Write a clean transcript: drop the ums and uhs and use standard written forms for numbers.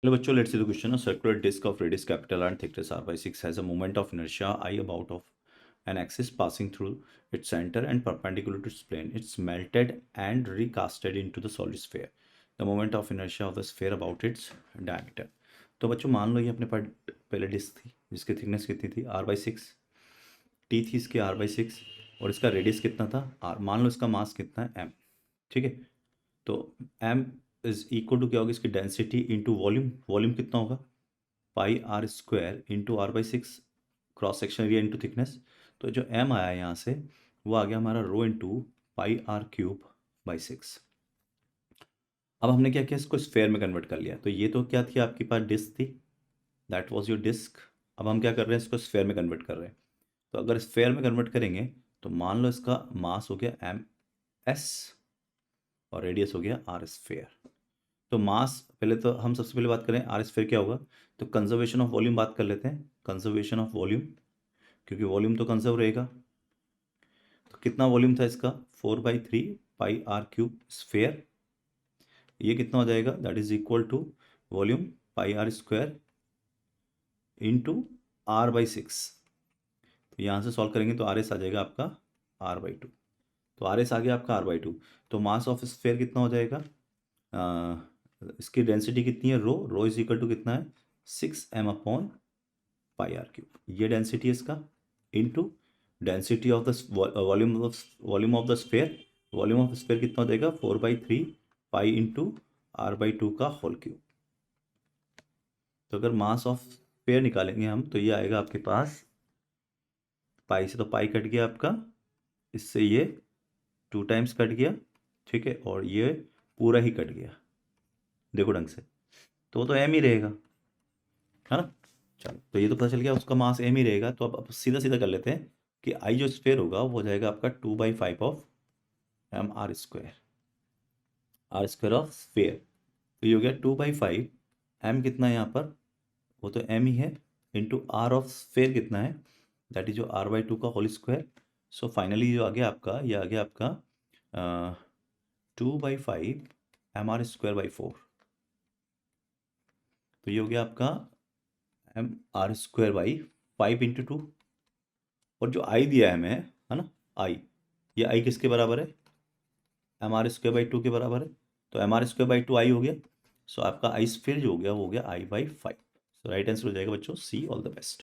Hello बच्चों, let's see the question. A circular disc of radius capital and thickness r by 6 has a moment of inertia I about of an axis passing through its center and perpendicular to its plane. It's melted and recasted into the solid sphere. The moment of inertia of the sphere about its diameter. तो बच्चों मान लो ये अपने पास पहले disc थी जिसकी thickness कितनी थी r बाई सिक्स, टी थी इसकी r बाई सिक्स और इसका रेडियस कितना था r. मान लो इसका मास कितना है m. ठीक है, तो m इज इक्वल टू क्या होगी इसकी डेंसिटी इंटू वॉल्यूम. वॉल्यूम कितना होगा pi are square into are by six, cross section area into thickness. तो जो m आया यहाँ से वो आ गया हमारा rho into pi r cube by six. अब हमने क्या किया, इसको स्फेयर में कन्वर्ट कर लिया. तो ये तो क्या थी आपके पास डिस्क थी, दैट वाज योर डिस्क. अब हम क्या कर रहे हैं, इसको स्फेयर में कन्वर्ट कर रहे हैं. तो अगर स्फेयर में कन्वर्ट करेंगे तो मान लो इसका मास हो गया एम एस और रेडियस हो गया आर स्फेयर. तो मास पहले तो हम सबसे पहले बात करें आर स्फेयर क्या होगा, तो कंजर्वेशन ऑफ वॉल्यूम बात कर लेते हैं. कंजर्वेशन ऑफ वॉल्यूम, क्योंकि वॉल्यूम तो कंजर्व रहेगा. तो कितना वॉल्यूम था इसका, 4/3 पाई आर क्यूब स्फेयर. ये कितना हो जाएगा, that is equal to volume pi are square into are by six. तो यहाँ से सॉल्व करेंगे तो आर एस आ जाएगा आपका आर बाई टू. तो आर एस आ गया आपका आर बाई टू. तो मास ऑफ स्फेयर कितना हो जाएगा, इसकी डेंसिटी कितनी है, रो इज इक्वल टू कितना है 6m upon pi r cube. ये डेंसिटी है इसका into density of the volume of the sphere. Volume of sphere कितना हो जाएगा 4/3 pi into are by two का होल क्यूब. तो अगर मास ऑफ स्फेयर निकालेंगे हम तो ये आएगा आपके पास पाई से, तो पाई कट गया आपका, इससे ये 2 टाइम्स कट गया. ठीक है, और ये पूरा ही कट गया देखो ढंग से, तो वो तो एम ही रहेगा, है ना. चलो, तो ये तो पता चल गया उसका मास एम ही रहेगा. तो अब सीधा सीधा कर लेते हैं कि आई जो स्फेयर होगा वो हो जाएगा आपका 2/5 of M R square, R square of sphere. तो ये हो गया 2/5. एम कितना है यहाँ पर, वो तो एम ही है, इंटू आर ऑफ स्फेयर कितना है, दैट इज जो आर बाई टू का होल स्क्वायर. सो फाइनली जो आ गया आपका, ये आ गया आपका 2/5 एम आर स्क्वायर बाई 4. तो ये हो गया आपका M R square by 5 into two. और जो आई दिया है हमें, है ना, आई, ये आई किसके बराबर है, M R square by two के बराबर है. तो M R square by two I हो गया. सो आपका आई स्क्वायर जो हो गया वो हो गया आई बाई 5. सो राइट आंसर हो जाएगा बच्चों सी. All the best.